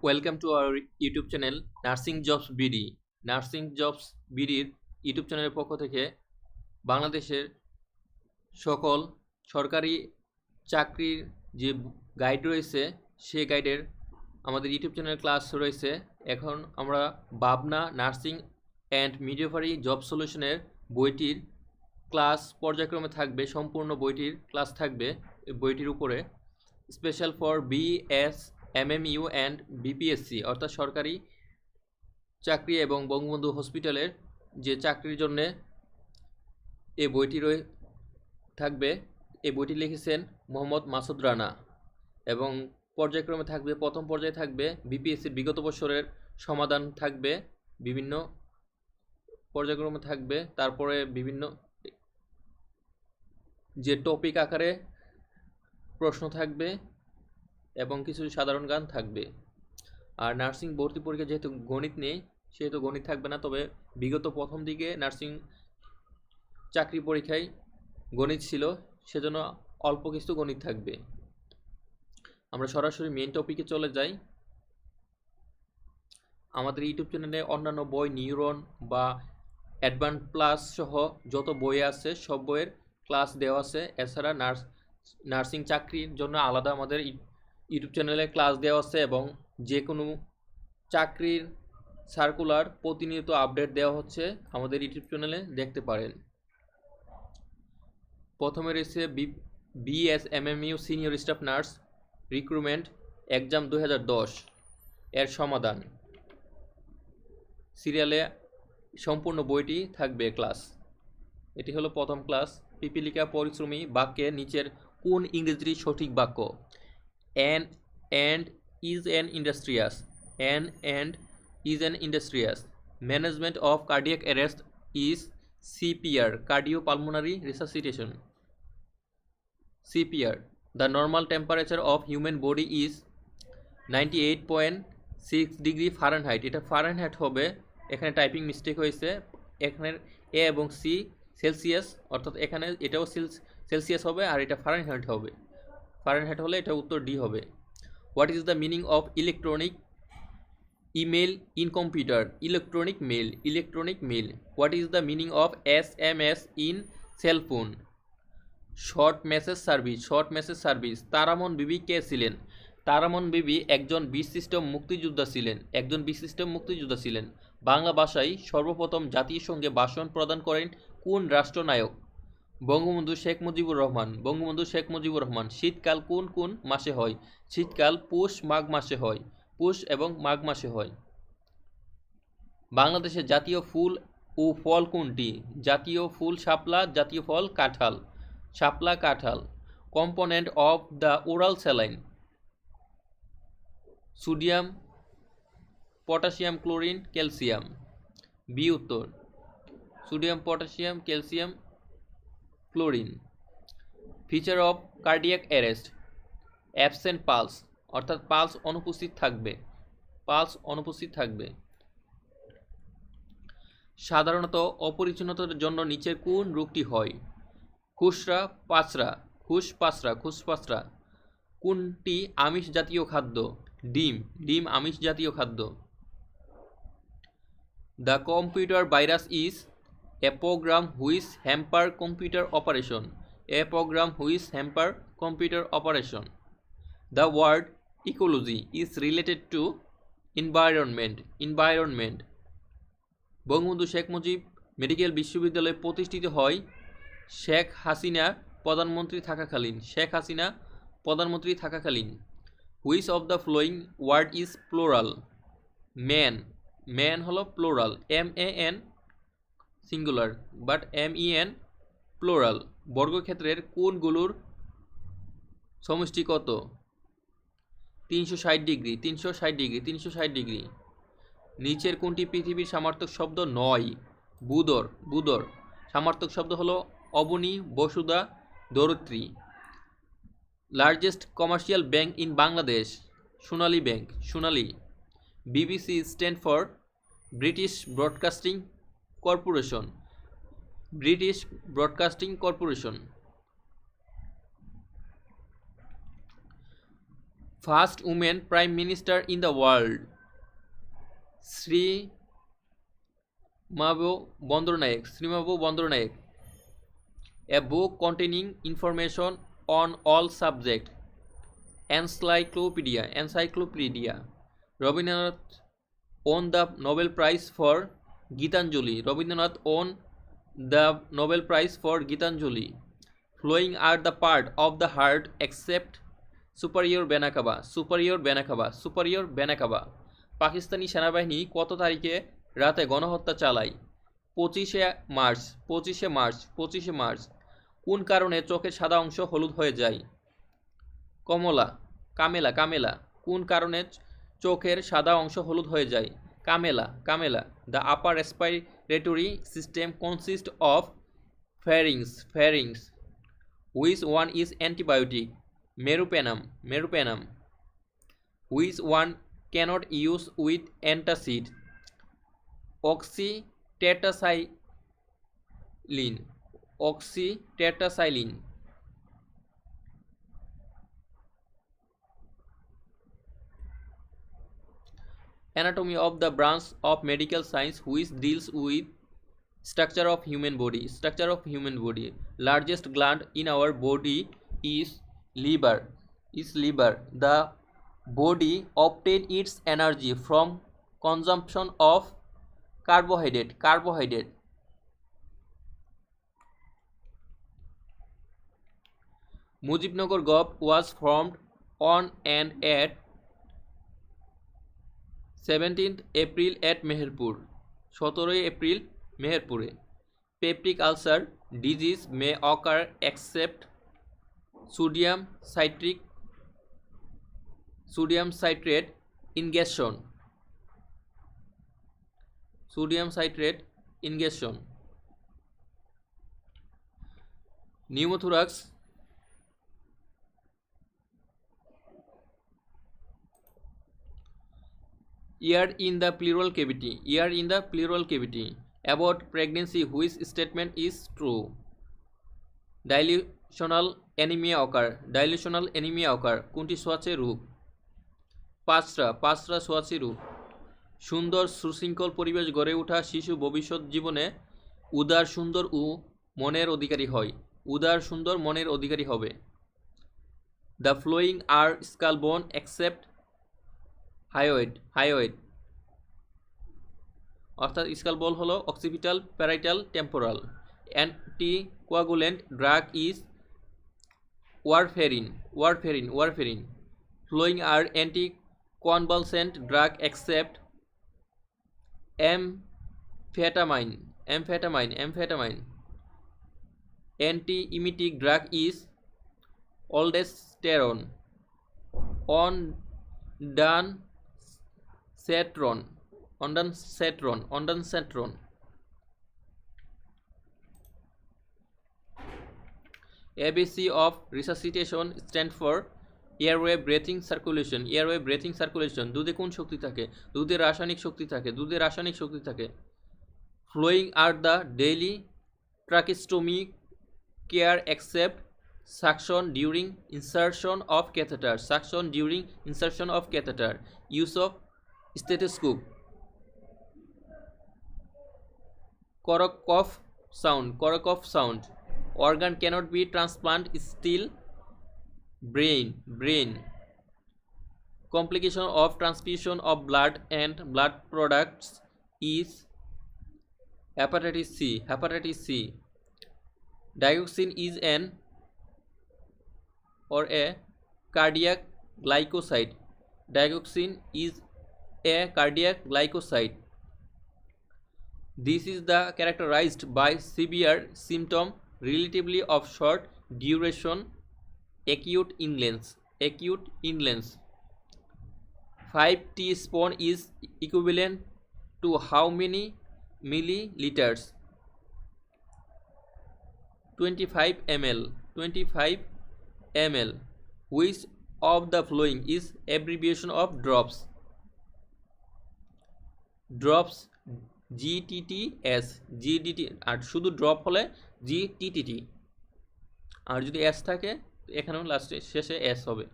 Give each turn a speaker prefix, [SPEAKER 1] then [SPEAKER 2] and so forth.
[SPEAKER 1] Welcome to our YouTube channel nursing jobs BD. Nursing jobs বিডির YouTube চ্যানেলের পক্ষ থেকে বাংলাদেশের সকল সরকারি চাকরির যে গাইড রয়েছে সে গাইডের আমাদের ইউটিউব চ্যানেলের ক্লাস রয়েছে। এখন আমরা ভাবনা নার্সিং অ্যান্ড মিডওয়াইফারি জব সলিউশনের বইটির ক্লাস পর্যায়ক্রমে থাকবে। সম্পূর্ণ বইটির ক্লাস থাকবে বইটির উপরে, special for BS MMU and BPSC অর্থাৎ সরকারি চাকরি এবং বঙ্গবন্ধু হসপিটালের যে চাকরির জন্যে এই বইটি থাকবে। এই বইটি লিখেছেন মোহাম্মদ মাসুদ রানা এবং পর্যায়ক্রমে থাকবে। প্রথম পর্যায়ে থাকবে বিপিএসসির বিগত বছরের সমাধান থাকবে, বিভিন্ন পর্যায়ক্রমে থাকবে। তারপরে বিভিন্ন যে টপিক আকারে প্রশ্ন থাকবে এবং কিছু সাধারণ জ্ঞান থাকবে। আর নার্সিং ভর্তি পরীক্ষা যেহেতু গণিত নেই সেহেতু গণিত থাকবে না, তবে বিগত প্রথম দিকে নার্সিং চাকরি পরীক্ষায় গণিত ছিল, সেজন্য অল্প কিছু গণিত থাকবে। আমরা সরাসরি মেইন টপিকে চলে যাই। আমাদের ইউটিউব চ্যানেলে অন্যান্য বই, নিউরন বা অ্যাডভান্স প্লাস সহ যত বই আছে সব বইয়ের ক্লাস দেওয়া আছে। এছাড়া নার্সিং চাকরির জন্য আলাদা আমাদের ইউটিউব চ্যানেলে ক্লাস দেওয়া আছে এবং যে কোনো চাকরির সার্কুলার প্রতিনিয়ত আপডেট দেওয়া হচ্ছে, আমাদের ইউটিউব চ্যানেলে দেখতে পারেন। প্রথমে রয়েছে BSMMU senior staff nurse recruitment exam 2010 এর সমাধান। সিরিয়ালে সম্পূর্ণ বইটি থাকবে ক্লাস। এটি হলো প্রথম ক্লাস। পিপিলিকা পরিশ্রমী বাক্যে নিচের কোন ইংরেজির সঠিক বাক্য? An and is an industrious, an and is an industrious. Management of cardiac arrest is CPR, cardiopulmonary resuscitation. CPR. The normal temperature of human body is 98.6 degree Fahrenheit. এটা ফারেনহাইট হবে, এখানে টাইপিং মিস্টেক হয়েছে। এখানে এ এবং C Celsius, অর্থাৎ এখানে এটাও Celsius হবে আর এটা ফারেনহাইট হবে। ফারেনহাইট হলে এটা উত্তর ডি হবে। What is the meaning of electronic email in computer? Electronic mail. What is the meaning of SMS in cell phone? short message service. Taramon বিবি কে ছিলেন? তারামন বিবি একজন বিশিষ্ট মুক্তিযোদ্ধা ছিলেন। বাংলা ভাষায় সর্বপ্রথম জাতির সঙ্গে ভাষণ প্রদান করেন কোন রাষ্ট্রনায়ক? বঙ্গবন্ধু শেখ মুজিবুর রহমান। শীতকাল কোন কোন মাসে হয়? শীতকাল পৌষ এবং মাঘ মাসে হয়। বাংলাদেশের জাতীয় ফুল ও ফল কোনটি? জাতীয় ফুল শাপলা, জাতীয় ফল কাঁঠাল। Component of the oral saline? Sodium, potassium, chlorine, calcium. B উত্তর, sodium, potassium, calcium, chlorine. Feature of cardiac arrest? Absent pulse, অর্থাৎ পালস অনুপস্থিত থাকবে। সাধারণত অপরিচ্ছন্নতার জন্য নিচের কোন রোগটি হয়? খুসপাচরা। কোনটি আমিষ জাতীয় খাদ্য? ডিম আমিষ জাতীয় খাদ্য। The computer virus is a program which hamper computer operation. The word ecology is related to environment. Bangabandhu Sheikh Mujib medical বিশ্ববিদ্যালয় প্রতিষ্ঠিত হয় শেখ হাসিনা প্রধানমন্ত্রী থাকাকালীন। Which of the following word is plural? Man হলো plural. MAN singular but MEN plural. বর্গক্ষেত্রের কোণগুলোর সমষ্টি কত? 360 ডিগ্রি। নিচের কোনটি পৃথিবীর সমার্থক শব্দ নয়? বুদর। সমার্থক শব্দ হলো অবনী, বসুধা, ধরিত্রী। Largest commercial bank in Bangladesh? Sonali. BBC stand for British Broadcasting Corporation. First women prime minister in the world, Sirimavo Bandaranaike. A book containing information on all subjects. Encyclopedia. Rabindranath won the Nobel Prize for Gitanjali. Flowing are the part of the heart except superior vena cava. Pakistani সেনাবাহিনী কত তারিখে রাতে গণহত্যা চালায়? 25শে March. কোন কারণে চোখের সাদা অংশ হলুদ হয়ে যায়? কামেলা। কোন কারণে চোখের সাদা অংশ হলুদ হয়ে যায়? কামেলা। The upper respiratory system consist of pharynx. Which one is antibiotic? Meropenem. Which one cannot use with antacid? Oxytetracycline. Anatomy of the branch of medical science which deals with structure of human body. Largest gland in our body is liver. The body obtains its energy from consumption of carbohydrate. Mujibnagar Gop was formed on and at 17th April at Meherpur. 17 April Meherpure. Peptic ulcer disease may occur except sodium citrate ingestion. Pneumothorax. Ear in the pleural cavity. About pregnancy, which statement is true? Dilutional anemia occur. কোনটি সোয়াচে রূপ? পাঁচরা সোয়াচে রূপ। সুন্দর সুশৃঙ্খল পরিবেশ গড়ে ওঠা শিশু ভবিষ্যৎ জীবনে উদার সুন্দর ও মনের অধিকারী হবে। The flowing are skull bone except hyoid. অর্থাৎ স্কাল বোন হলো occipital, parietal, temporal. Anticoagulant drug is warfarin. Following আর anticonvulsant drug except amphetamine. Anti-emetic drug is aldosterone. Ondansetron. ABC of resuscitation stand for airway breathing circulation. দুধে কোন শক্তি থাকে? দুধে রাসায়নিক শক্তি থাকে। Flowing are the daily tracheostomy care except suction during insertion of catheter. Use of stethoscope. Korokov sound. Organ cannot be transplanted, still brain. Complication of transfusion of blood and blood products is hepatitis C. Dioxin is a cardiac glycoside. This is the characterized by severe symptom relatively of short duration, acute illness. 5 teaspoon is equivalent to how many milliliters? 25 ml. Which of the following is abbreviation of drops? GTTS. আর শুধু drop হলে GTTT, আর যদি S থাকে এখানেও লাস্টে শেষে S হবে।